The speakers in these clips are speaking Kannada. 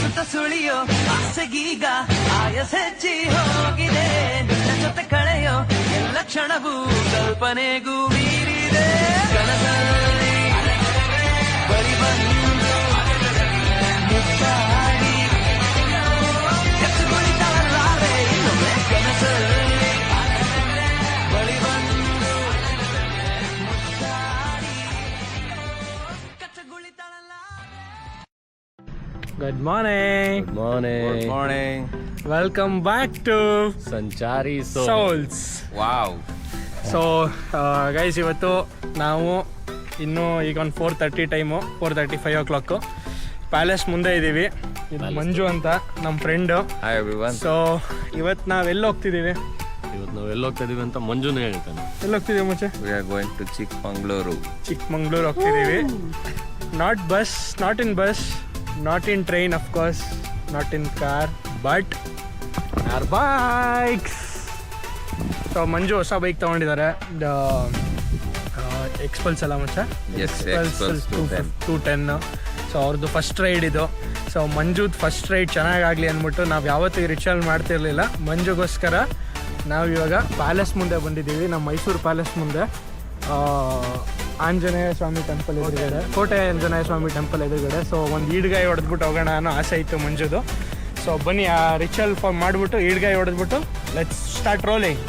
ಸುತ್ತ ಸುಳಿಯೋ ಆಸೆಗೀಗ ಆಯಸ ಹೆಚ್ಚಿ ಹೋಗಿದೆ ನಿನ್ನ ಜೊತೆ ಕಳೆಯೋ ಎಲ್ಲ ಕ್ಷಣವೂ ಕಲ್ಪನೆಗೂ ಮೀರಿದೆ ಕನಸಲ್ಲಿ ಬಳಿ ಬಂದು ಮುತ್ತಾಡಿ ಕಚ್ಚುಗುಳಿತಾಳೆ ಇನ್ನೊಮ್ಮೆ ಕನಸಲ್ಲಿ ಬಳಿ ಬಂದು ಮುತ್ತಾಡಿ ಕಚ್ಚುಗುಳಿತಾಳಲ್ಲ. Good morning. Good morning. Good morning. Welcome back to ಸಂಚಾರಿ Souls. Wow. ಸೊ ಗೈಸ್ ಇವತ್ತು ನಾವು ಇನ್ನೂ ಈಗ ಒಂದು 4:30 ಟೈಮು 4:30 5 o'clock ಪ್ಯಾಲೇಸ್ ಮುಂದೆ ಇದ್ದೀವಿ. ಇದು ಮಂಜು ಅಂತ ನಮ್ಮ ಫ್ರೆಂಡು. Hi everyone. ಸೊ ಇವತ್ತು ನಾವು ಎಲ್ಲಿ ಹೋಗ್ತಿದ್ದೀವಿ? ಇವತ್ತು ನಾವು ಎಲ್ಲಿ ಹೋಗ್ತಾ ಇದೀವಿ ಅಂತ ಮಂಜುನೇ ಹೇಳ್ತಾನೆ. ಎಲ್ಲಿ ಹೋಗ್ತಿದ್ದೀವಿ ಮುಂಚೆ? We are going to Chikmagaluru. Chikmagalur ಹೋಗ್ತಿದ್ದೀವಿ. Not bus, not in bus, not in train of course, not in car, but are bikes. So Manju ಹೊಸ ಬೈಕ್ ತೊಗೊಂಡಿದ್ದಾರೆ, ಎಕ್ಸ್ಪಲ್ಸ್ ಅಲ್ಲ ಮುಂಚೆ, Yes, Xpulse 210. ಸೊ ಅವ್ರದ್ದು ಫಸ್ಟ್ ರೈಡ್ ಇದು. ಸೊ ಮಂಜುದ್ ಫಸ್ಟ್ ರೈಡ್ ಚೆನ್ನಾಗಾಗಲಿ ಅಂದ್ಬಿಟ್ಟು ನಾವು ಯಾವತ್ತೂ ಈ ರಿಚುವಲ್ ಮಾಡ್ತಿರ್ಲಿಲ್ಲ. ಮಂಜುಗೋಸ್ಕರ ನಾವು ಇವಾಗ ಪ್ಯಾಲೇಸ್ ಮುಂದೆ ಬಂದಿದ್ದೀವಿ, ನಮ್ಮ ಮೈಸೂರು ಪ್ಯಾಲೇಸ್ ಮುಂದೆ. ಆಂಜನೇಯ ಸ್ವಾಮಿ ಟೆಂಪಲ್ ಎದುರುಗಡೆ, ಕೋಟೆ ಆಂಜನೇಯ ಸ್ವಾಮಿ ಟೆಂಪಲ್ ಎದುರುಗಡೆ. ಸೊ ಒಂದು ಈಡ್ಗಾಯಿ ಹೊಡೆದ್ಬಿಟ್ಟು ಹೋಗೋಣ ಅನ್ನೋ ಆಸೆ ಇತ್ತು ಮಂಜುದು. ಸೊ ಬನ್ನಿ ಆ ರಿಚುವಲ್ ಫಾರ್ಮ್ ಮಾಡಿಬಿಟ್ಟು ಈಡ್ಗಾಯಿ ಹೊಡೆದ್ಬಿಟ್ಟು let's start rolling.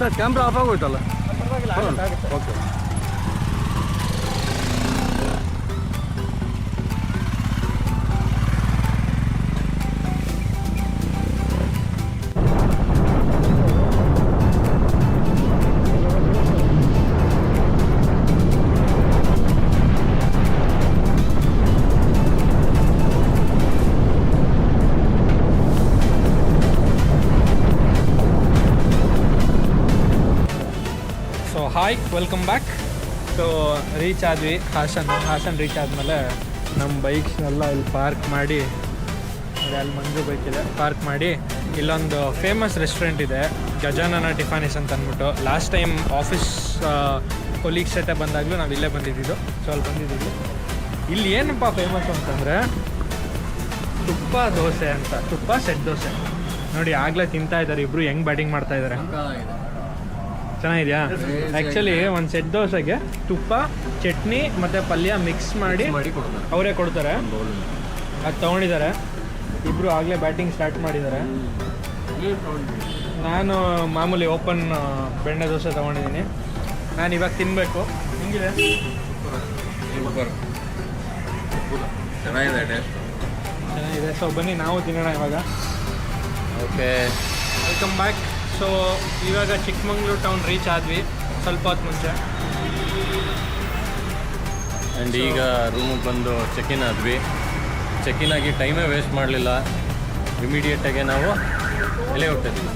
Sir camera off ಆಗೋಯ್ತಲ್ಲ. Okay. Hi, welcome back. So reach ಆದ್ವಿ ಹಾಸನ್ ರೀಚ್ ಆದಮೇಲೆ ನಮ್ಮ ಬೈಕ್ಸ್ನೆಲ್ಲ ಇಲ್ಲಿ ಪಾರ್ಕ್ ಮಾಡಿ, ಅಲ್ಲಿ ಮಂಜು ಬೈಕ್ ಇದೆ, ಪಾರ್ಕ್ ಮಾಡಿ ಇಲ್ಲೊಂದು ಫೇಮಸ್ ರೆಸ್ಟೋರೆಂಟ್ ಇದೆ, ಗಜಾನನ ಟಿಫಾನಿಸ್ ಅಂತ ಅಂದ್ಬಿಟ್ಟು. ಲಾಸ್ಟ್ ಟೈಮ್ ಆಫೀಸ್ ಕೊಲೀಗ್ಸ್ ಜೊತೆ ಬಂದಾಗಲೂ ನಾವು ಇಲ್ಲೇ ಬಂದಿದ್ದು. ಸೊ ಅಲ್ಲಿ ಬಂದಿದ್ದೀವಿ. ಇಲ್ಲಿ ಏನಪ್ಪ ಫೇಮಸ್ ಅಂತಂದರೆ ತುಪ್ಪ ದೋಸೆ ಅಂತ, ತುಪ್ಪ ಸೆಟ್ ದೋಸೆ. ನೋಡಿ ಆಗಲೇ ತಿಂತಾ ಇದ್ದಾರೆ ಇಬ್ಬರು, ಹೆಂಗೆ ಬ್ಯಾಟಿಂಗ್ ಮಾಡ್ತಾ ಇದ್ದಾರೆ. ಚೆನ್ನಾಗಿದೆಯಾ? ಆ್ಯಕ್ಚುಲಿ ಒಂದು ಸೆಟ್ ದೋಸೆಗೆ ತುಪ್ಪ, ಚಟ್ನಿ ಮತ್ತು ಪಲ್ಯ ಮಿಕ್ಸ್ ಮಾಡಿ ಅವರೇ ಕೊಡ್ತಾರೆ. ಅದು ತೊಗೊಂಡಿದ್ದಾರೆ ಇಬ್ಬರು, ಆಗಲೇ ಬ್ಯಾಟಿಂಗ್ ಸ್ಟಾರ್ಟ್ ಮಾಡಿದ್ದಾರೆ. ನಾನು ಮಾಮೂಲಿ ಓಪನ್ ಬೆಣ್ಣೆ ದೋಸೆ ತೊಗೊಂಡಿದ್ದೀನಿ. ನಾನು ಇವಾಗ ತಿನ್ನಬೇಕು. ಹೆಂಗಿದೆ? ಚೆನ್ನಾಗಿದೆ. ಸೊ ಬನ್ನಿ ನಾವು ತಿನ್ನೋಣ ಇವಾಗ. Okay, welcome back. ಸೊ ಇವಾಗ ಚಿಕ್ಕಮಂಗ್ಳೂರು ಟೌನ್ ರೀಚ್ ಆದ್ವಿ ಸ್ವಲ್ಪ ಹೊತ್ತು ಮುಂಚೆ. ಆ್ಯಂಡ್ ಈಗ ರೂಮಿಗೆ ಬಂದು ಚೆಕ್-ಇನ್ ಆದ್ವಿ. ಚೆಕ್-ಇನ್ ಆಗಿ ಟೈಮೇ ವೇಸ್ಟ್ ಮಾಡಲಿಲ್ಲ, ಇಮಿಡಿಯೇಟಾಗೆ ನಾವು ಎಲ್ಲಿ ಹೋಗ್ತಿದ್ವಿ.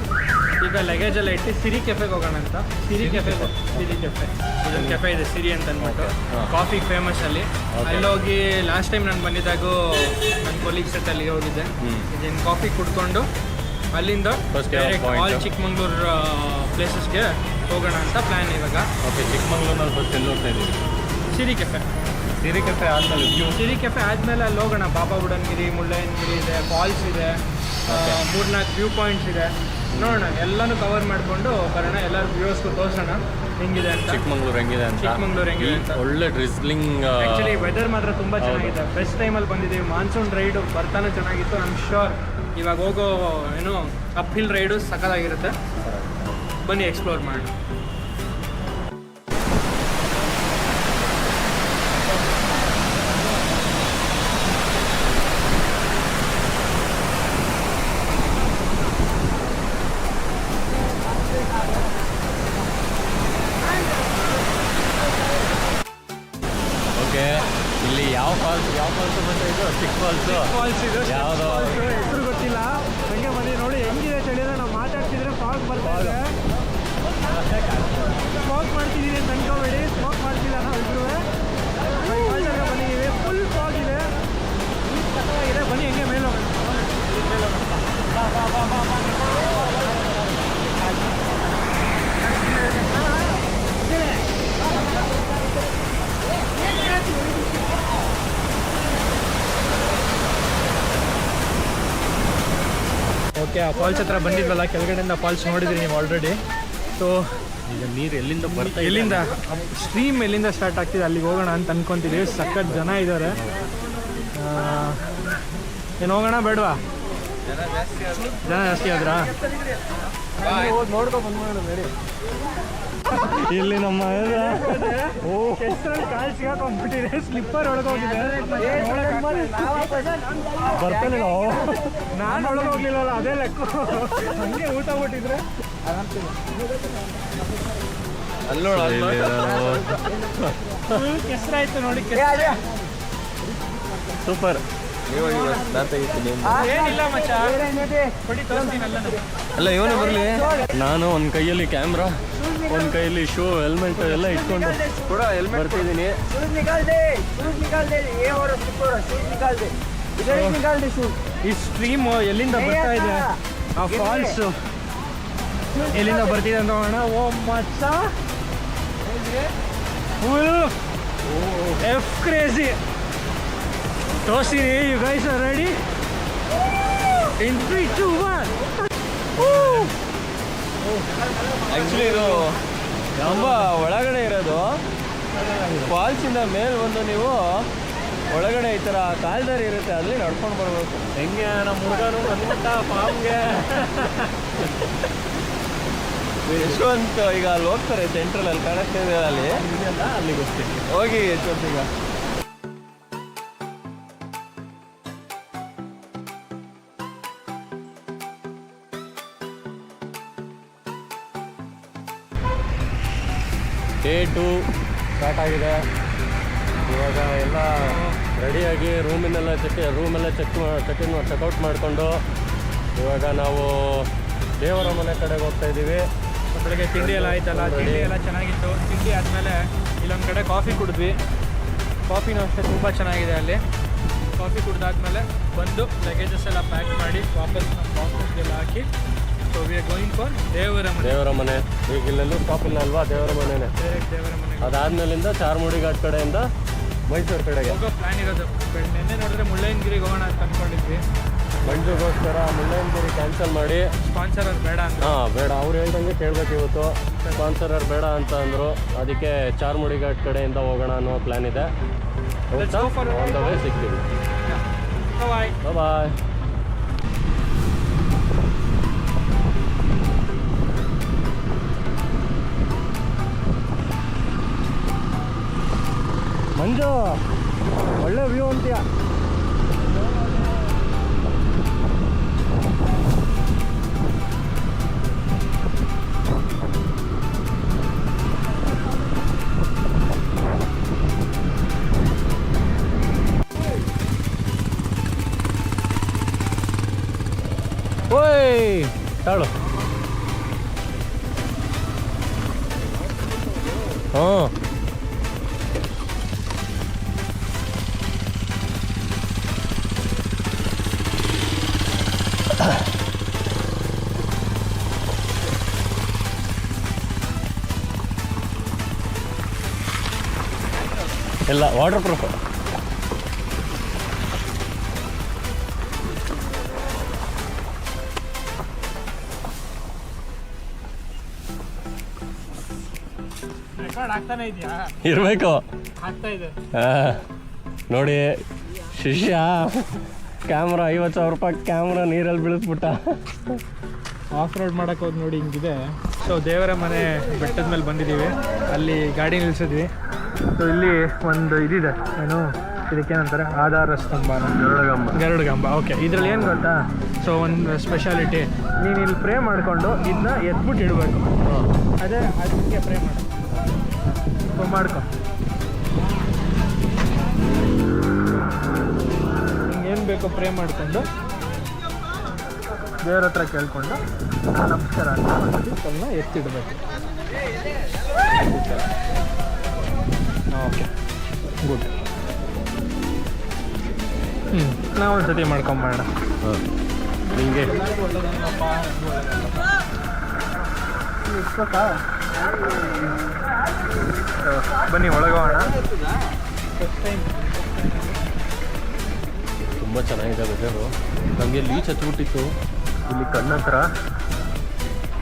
ಈಗ ಲಗೇಜೆಲ್ಲ ಇಟ್ಟು ಸಿರಿ ಕೆಫೆಗೆ ಹೋಗೋಣ ಅಂತ. ಸಿರಿ ಕೆಫೆ ಇದೊಂದು ಕೆಫೆ ಇದೆ, ಸಿರಿ ಅಂತ ಅಂದ್ಬಿಟ್ಟು. ಕಾಫಿ ಫೇಮಸ್ ಅಲ್ಲಿ. ಅಲ್ಲೋಗಿ ಲಾಸ್ಟ್ ಟೈಮ್ ನಾನು ಬಂದಿದ್ದಾಗೂ ನನ್ನ ಕೊಲೀಗ್ಸ್ ಜೊತೆ ಅಲ್ಲಿಗೆ ಹೋಗಿದ್ದೆ. ಇದೇನು ಕಾಫಿ ಕುಡ್ಕೊಂಡು ಅಲ್ಲಿಂದ ಡೈರೆಕ್ಟ್ ಆಲ್ ಚಿಕ್ಕಮಂಗ್ಳೂರು ಪ್ಲೇಸಸ್ಗೆ ಹೋಗೋಣ ಅಂತ ಪ್ಲ್ಯಾನ್ ಇವಾಗ. ಓಕೆ, ಚಿಕ್ಕಮಂಗ್ಳೂರಿನಲ್ಲಿ ಫಸ್ಟ್ ಎಲ್ಲಿ ಹೋಗ್ತಾ ಇದ್ದೀವಿ? ಸಿರಿ ಕೆಫೆ ಆದಮೇಲೆ ಸಿರಿ ಕೆಫೆ ಆದಮೇಲೆ ಅಲ್ಲಿ ಹೋಗೋಣ. ಬಾಬಾ ಬುಡನ್ಗಿರಿ, ಮುಳ್ಳಯ್ಯನಗಿರಿ ಇದೆ, ಫಾಲ್ಸ್ ಇದೆ, 3-4 ವ್ಯೂ ಪಾಯಿಂಟ್ಸ್ ಇದೆ. ನೋಡೋಣ, ಎಲ್ಲನೂ ಕವರ್ ಮಾಡಿಕೊಂಡು ಬರೋಣ, ಎಲ್ಲರೂ ವ್ಯೂವರ್ಸ್ಗೂ ತೋರಿಸೋಣ ಹೆಂಗಿದೆ ಅಂತ. ಚಿಕ್ಕಮಂಗ್ಳೂರು ಹೆಂಗಿದೆ ಅಂತ. ಒಳ್ಳೆ ಡ್ರಿಸ್ಲಿಂಗ್. ಆ್ಯಕ್ಚುಲಿ ವೆದರ್ ಮಾತ್ರ ತುಂಬ ಚೆನ್ನಾಗಿದೆ. ಬೆಸ್ಟ್ ಟೈಮಲ್ಲಿ ಬಂದಿದ್ದೀವಿ. ಮಾನ್ಸೂನ್ ರೈಡು ಬರ್ತಾನೆ ಚೆನ್ನಾಗಿತ್ತು. ಐ ಆಮ್ ಶ್ಯೂರ್ ಇವಾಗ ಹೋಗೋ ಏನು ಅಪ್ ಹಿಲ್ ರೈಡು ಸಖತ್ತಾಗಿರುತ್ತೆ. ಬನ್ನಿ ಎಕ್ಸ್ಪ್ಲೋರ್ ಮಾಡೋಣ. ಓಕೆ, ಇಲ್ಲಿ ಯಾವ ಫಾಲ್ಸ್ ಬಂದ ಇದು? ಚಿಕ್ಕ ಫಾಲ್ಸ್ ಇದು, ಯಾವುದೋ ಹೆಸರು ಗೊತ್ತಿಲ್ಲ. ಹಂಗೆ ಬನ್ನಿ ನೋಡಿ ಹೆಂಗಿದೆ ಚಳಿದ್ರೆ ನಾವು ಮಾತಾಡ್ತಿದ್ರೆ ಫಾಲ್ಸ್ ಬರ್ತಾ ಇದೆ. ಆ ಫಾಲ್ಸ್ ಹತ್ರ ಬಂದಿದ್ವಲ್ಲ, ಕೆಳಗಡೆಯಿಂದ ಫಾಲ್ಸ್ ನೋಡಿದ್ರಿ ನೀವು ಆಲ್ರೆಡಿ. ಸೊ ಈಗ ನೀರು ಎಲ್ಲಿಂದ ಬರ್ತಾ ಎಲ್ಲಿಂದ ಸ್ಟ್ರೀಮ್ ಎಲ್ಲಿಂದ ಸ್ಟಾರ್ಟ್ ಆಗ್ತಿದೆ ಅಲ್ಲಿಗೆ ಹೋಗೋಣ ಅಂತ ಅನ್ಕೊಂತಿದ್ದೀವಿ. ಸಖತ್ ಜನ ಇದ್ದಾರೆ. ಏನು ಹೋಗೋಣ ಬೇಡವಾ? ಜನ ಜಾಸ್ತಿ ಆದ್ರಾ? ನೋಡ್ಕೊ ಬಂದ್ಬಿಡೋಣ ಬೇರೆ. ಇಲ್ಲಿ ನಮ್ಮ ಕಾಲು ಸಿಗಾಕೊಂಡ್ಬಿಟ್ಟಿದೆ, ಸ್ಲಿಪ್ಪರ್ ಒಳಗೋಗಿದೆ. ಬರ್ತಾನಿಲ್ಲ, ನಾನು ಒಳಗೋಗ್ಲಿಲ್ಲಲ್ಲ, ಅದೇ ಲೆಕ್ಕ. ಹಂಗೆ ಊಟ ಬಿಟ್ಟಿದ್ರೆ ಕೆಸರಾಯ್ತು ನೋಡಿ. ಸೂಪರ್. ಏನಿಲ್ಲ ಮಚ್ಚ, ಕೊಡಿ ತೋರಿಸ್ತೀನಲ್ಲ. ಅಲ್ಲ ಇವನು ಬರಲಿ. ನಾನು ಒಂದು ಕೈಯಲ್ಲಿ ಕ್ಯಾಮ್ರಾ, ಒಂದು ಕೈಯಲ್ಲಿ ಶೂ, ಹೆಲ್ಮೆಟ್ ಎಲ್ಲ ಇಟ್ಕೊಂಡು ಬರ್ತಿದ್ದೀನಿ. ಈ ಸ್ಟ್ರೀಮ್ ಎಲ್ಲಿಂದ ಬರ್ತಾ ಇದೆ, ಆ ಫಾಲ್ಸ್ ಎಲ್ಲಿಂದ ಬರ್ತಿದೆ ಅಂತ ನೋಡೋಣ. ಓ ಮಚ್ಚ, ಫುಲ್ ಎಫ್ ಕ್ರೇಜಿ. ತೋರಿಸ್ತೀನಿ. You guys are ready? In 3, 2, 1. Actually ಇದು ತುಂಬ ಒಳಗಡೆ ಇರೋದು. ಫಾಲ್ಸಿಂದ ಮೇಲೆ ಬಂದು ನೀವು ಒಳಗಡೆ ಈ ಥರ ಕಾಲ್ದಾರಿ ಇರುತ್ತೆ, ಅಲ್ಲಿ ನಡ್ಕೊಂಡು ಬರ್ಬೇಕು. ಹೆಂಗೆ ನಮ್ಮ ಹುಡುಗರು ಬಂದ್ಬಿಟ್ಟ ಫಾರ್ಮ್ಗೆ. ಯಶವಂತ್ ಈಗ ಅಲ್ಲಿ ಹೋಗ್ತಾರೆ, ಸೆಂಟ್ರಲಲ್ಲಿ ಕಾಣಿಸ್ತಿದೆ, ಅಲ್ಲಿಗೆ ಹೋಗ್ತೀನಿ. ಹೋಗಿ ಯಶವಂತ್ ಈಗ. Day 2 ಸ್ಟಾರ್ಟ್ ಆಗಿದೆ. ಇವಾಗ ಎಲ್ಲ ರೆಡಿಯಾಗಿ ರೂಮೆಲ್ಲ ಚೆಕ್ಔಟ್ ಮಾಡಿಕೊಂಡು ಇವಾಗ ನಾವು ದೇವರ ಮನೆ ಕಡೆಗೆ ಹೋಗ್ತಾ ಇದ್ದೀವಿ. ಬೆಳಗ್ಗೆ ತಿಂಡಿ ಎಲ್ಲ ಆಯ್ತಲ್ಲ, ತಿಂಡಿ ಎಲ್ಲ ಚೆನ್ನಾಗಿತ್ತು. ತಿಂಡಿ ಆದಮೇಲೆ ಇಲ್ಲೊಂದು ಕಡೆ ಕಾಫಿ ಕುಡಿದ್ವಿ. ಕಾಫಿನೂ ಅಷ್ಟೇ ತುಂಬ ಚೆನ್ನಾಗಿದೆ ಅಲ್ಲಿ. ಕಾಫಿ ಕುಡಿದಾದ್ಮೇಲೆ ಬಂದು ಲಗೇಜಸ್ ಎಲ್ಲ ಪ್ಯಾಕ್ ಮಾಡಿ ವಾಪಸ್ ನಮ್ಮ ಬಾಕ್ಸಸ್ಗೆಲ್ಲ ಹಾಕಿ so we are going for ದೇವರ ಮನೆ. ಈಗ ಇಲ್ಲೆಲ್ಲೂ ಸ್ಟಾಪ್ ಇಲ್ಲ ಅಲ್ವಾ, ದೇವರ ಮನೆನೇ. ದೇವರ ಮನೆ ಅದಾದ್ಮೇಲಿಂದ ಚಾರ್ಮುಡಿ ಘಾಟ್ ಕಡೆಯಿಂದ ಮೈಸೂರು ಕಡೆಗೆ ಹೋಗೋ ಪ್ಲ್ಯಾನ್ ಇರೋದು. ನಿನ್ನೆ ನೋಡಿದ್ರೆ ಮುಳ್ಳಯ್ಯನಗಿರಿಗೆ ಹೋಗೋಣ ಅಂತ ಅಂದ್ಕೊಂಡಿದ್ವಿ. ಮಂಜುಗೋಸ್ಕರ ಮುಳ್ಳಯ್ಯನಗಿರಿ ಕ್ಯಾನ್ಸಲ್ ಮಾಡಿ ಸ್ಪಾನ್ಸರ್ ಅದು ಬೇಡ ಅಂತ. ಬೇಡ, ಅವ್ರು ಹೇಳ್ದಂಗೆ ಕೇಳಬೇಕು. ಇವತ್ತು ಸ್ಪಾನ್ಸರರ್ ಬೇಡ ಅಂತ ಅಂದರು. ಅದಕ್ಕೆ ಚಾರ್ಮುಡಿ ಘಾಟ್ ಕಡೆಯಿಂದ ಹೋಗೋಣ ಅನ್ನೋ ಪ್ಲ್ಯಾನ್ ಇದೆ. ಆನ್ ದ ವೇ ಸಿಗ್ತೀವಿ. Bye bye. ಮಂಜು, ಒಳ್ಳೆ ವ್ಯೂ ಅಂತೀಯ. ಓಯ್ ತಾಳು. ಹಾಂ, ಎಲ್ಲ ವಾಟರ್ ಪ್ರೂಫ್. ರೆಕಾರ್ಡ್ ಆಗ್ತಾನೆ ಇದೆಯಾ? ಇರಬೇಕು. ಆಗ್ತಾ ಇದೆ ನೋಡಿ, ಶಿಷ್ಯ ಕ್ಯಾಮ್ರಾ 50,000 ರೂಪಾಯಿ ಕ್ಯಾಮ್ರಾ ನೀರಲ್ಲಿ ಬೀಳಿಸ್ಬಿಟ್ಟ. ಆಫ್ ರೋಡ್ ಮಾಡೋಕೆ ಹೋಗಿ ನೋಡಿ ಹಿಂಗಿದೆ. ಸೊ ದೇವರ ಮನೆ ಬೆಟ್ಟದ ಮೇಲೆ ಬಂದಿದ್ದೀವಿ. ಅಲ್ಲಿ ಗಾಡಿ ನಿಲ್ಲಿಸಿದ್ವಿ. ಸೊ ಇಲ್ಲಿ ಒಂದು ಇದಿದೆ, ಏನು ಇದಕ್ಕೇನಂತಾರೆ, ಆಧಾರ ಸ್ತಂಭ, ಗರುಡಗಂಬ. ಓಕೆ, ಇದರಲ್ಲಿ ಏನು ಗೊತ್ತಾ, ಸೊ ಒಂದು ಸ್ಪೆಷಾಲಿಟಿ, ನೀನು ಇಲ್ಲಿ ಪ್ರೇ ಮಾಡಿಕೊಂಡು ಇದನ್ನ ಎತ್ಬಿಟ್ಟು ಇಡಬೇಕು. ಅದೇ ಅದಕ್ಕೆ ಪ್ರೇ ಮಾಡು. ಸೊ ಮಾಡ್ಕೊ, ಏನು ಬೇಕೋ ಪ್ರೇ ಮಾಡಿಕೊಂಡು ದೇವ್ರ ಹತ್ರ ಕೇಳ್ಕೊಂಡು ನಮಸ್ಕಾರ ಅಂತ ಅದನ್ನ ಎತ್ತಿಡಬೇಕು. Okay, good. ನಾವು ಒಂದು ಸತಿ ಮಾಡ್ಕೊಂಬೋಣ. ನಿಮಗೆ ಬನ್ನಿ ಒಳಗೋಣ. ತುಂಬ ಚೆನ್ನಾಗಿದೆ ವೆದರು. ನಮಗೆ ಲೀಚ್ ಹತ್ಬಿಟ್ಟಿತ್ತು. ಇಲ್ಲಿ ಕಣ್ಣ ಹತ್ರ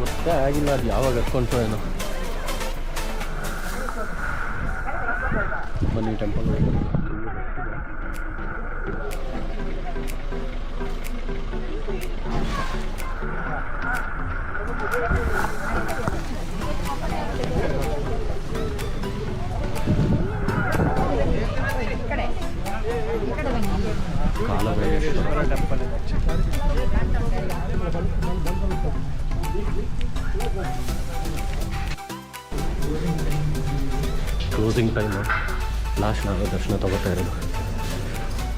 ಗೊತ್ತೇ ಆಗಿಲ್ಲ ಅದು ಯಾವಾಗ ಹತ್ಕೊಂಡ್ರು ಏನೋ. ಬನ್ನಿ ಟೆಂಪಲ್ ಕಾಲಭೈರೇಶ್ವರ ಟೆಂಪಲ್ ಇದೆ. ಕ್ಲೋಸಿಂಗ್ ಟೈಮ್ ಲಾಸ್ಟ್ ನಾವು ದರ್ಶನ ತಗೋತಾ ಇರೋದು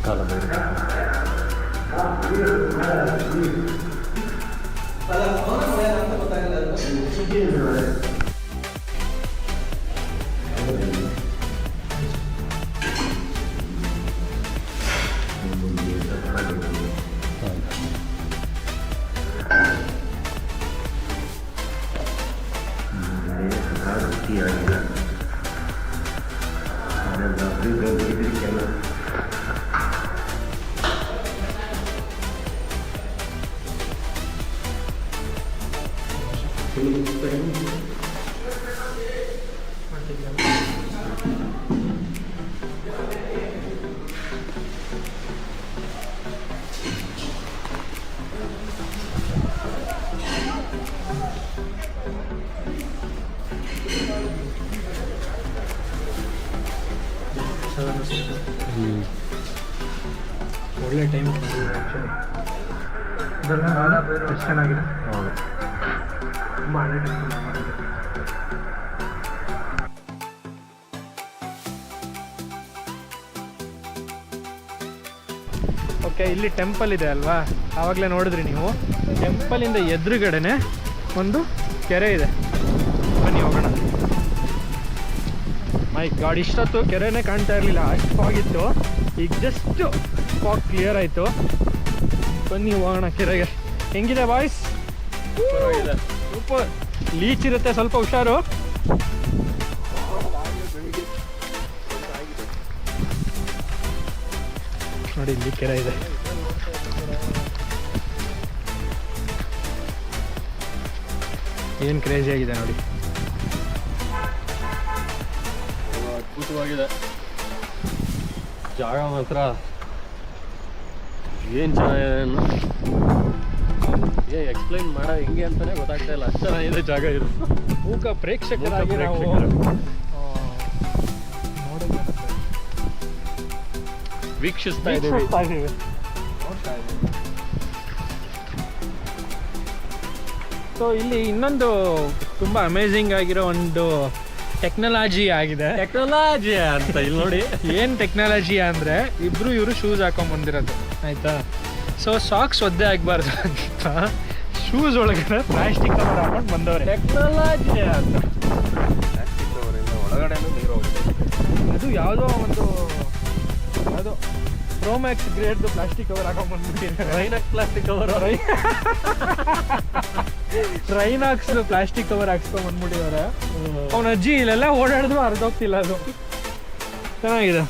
ಕಾಲಭೈರೇಶ್ವರ. ಒಳ್ಳೆ ಟೈಮ್ ಎಷ್ಟು ಚೆನ್ನಾಗಿದೆ. ಹೌದು. ತುಂಬ ಹಳೆ ಟೈಮ್. ಓಕೆ, ಇಲ್ಲಿ ಟೆಂಪಲ್ ಇದೆ ಅಲ್ವಾ, ಆವಾಗಲೇ ನೋಡಿದ್ರಿ ನೀವು. ಟೆಂಪಲಿಂದ ಎದುರುಗಡೆನೆ ಒಂದು ಕೆರೆ ಇದೆ. ಬನ್ನಿ ಹೋಗೋಣ. ಮೈ ಗಾಡ್, ಇಷ್ಟೊತ್ತು ಕೆರೆನೇ ಕಾಣ್ತಾ ಇರಲಿಲ್ಲ, ಅಷ್ಟು ಹೋಗಿತ್ತು. ಈಗ ಜಸ್ಟ್ ಫಾಗ್ ಕ್ಲಿಯರ್ ಆಯಿತು. ಬನ್ನಿ ಹೋಗೋಣ ಕೆರೆಗೆ. ಹೆಂಗಿದೆ ಬಾಯ್ಸ್? ಸೂಪರ್. ಲೀಚ್ ಇರುತ್ತೆ, ಸ್ವಲ್ಪ ಹುಷಾರು. ನೋಡಿ ಇಲ್ಲಿ ಕೆರೆ ಇದೆ. ಏನು ಕ್ರೇಜಿ ಆಗಿದೆ ನೋಡಿ. ಅದ್ಭುತವಾಗಿದೆ ಜಾಗ ಮಾತ್ರ. ಏನು ಚೆನ್ನಾಗಿದೆ, ಎಕ್ಸ್ಪ್ಲೈನ್ ಮಾಡೋ ಹೆಂಗೆ ಅಂತಾನೆ ಗೊತ್ತಾಗ್ತಾ ಇಲ್ಲ, ಅಷ್ಟು ಚೆನ್ನಾಗಿದೆ ಜಾಗ ಇದು. ಮೂಕ ಪ್ರೇಕ್ಷಕರಾಗಿ ನಾವು ವೀಕ್ಷಿಸ್ತಾ ಇದ್ದೀವಿ. ಸೊ ಇಲ್ಲಿ ಇನ್ನೊಂದು ತುಂಬ ಅಮೇಝಿಂಗ್ ಆಗಿರೋ ಒಂದು ಟೆಕ್ನಾಲಜಿ ಆಗಿದೆ. ಟೆಕ್ನಾಲಜಿ ಅಂತ ಇಲ್ಲಿ ನೋಡಿ. ಏನು ಟೆಕ್ನಾಲಜಿ ಅಂದರೆ, ಇವರು ಶೂಸ್ ಹಾಕೊಂಡ್ ಬಂದಿರೋದು ಆಯಿತಾ. ಸೊ ಸಾಕ್ಸ್ ಒದ್ದೆ ಆಗಬಾರ್ದು ಅಂತ ಶೂಸ್ ಒಳಗಡೆ ಪ್ಲಾಸ್ಟಿಕ್ ಕವರ್ ಹಾಕೊಂಡು ಬಂದವ್ರೆ. ಟೆಕ್ನಾಲಜಿ ಅಂತ ಒಳಗಡೆ ನೀರು ಹೋಗುತ್ತೆ. ಅದು ಯಾವುದೋ ಒಂದು ಅದು ಪ್ರೋಮ್ಯಾಕ್ಸ್ ಗ್ರೇಡ್ದು ಪ್ಲಾಸ್ಟಿಕ್ ಕವರ್ ಹಾಕೊಂಡು ಬಂದ್ಬಿಟ್ಟಿದ್ದಾರೆ. ರೈನಾಕ್ಸ್ ಪ್ಲಾಸ್ಟಿಕ್ ಕವರ್, ರೈನಾಕ್ಸ್ ಪ್ಲಾಸ್ಟಿಕ್ ಕವರ್ ಹಾಕ್ಸ್ಕೊಂಡ್ ಬಂದ್ಬಿಟ್ಟಿದ್ದಾರೆ. ಅವನ ಅಜ್ಜಿ ಇಲ್ಲೆಲ್ಲ ಓಡಾಡಿದ್ರು ಅರ್ಧೋಗ್ತಿಲ್ಲ. ಅದು ಚೆನ್ನಾಗಿದೆ.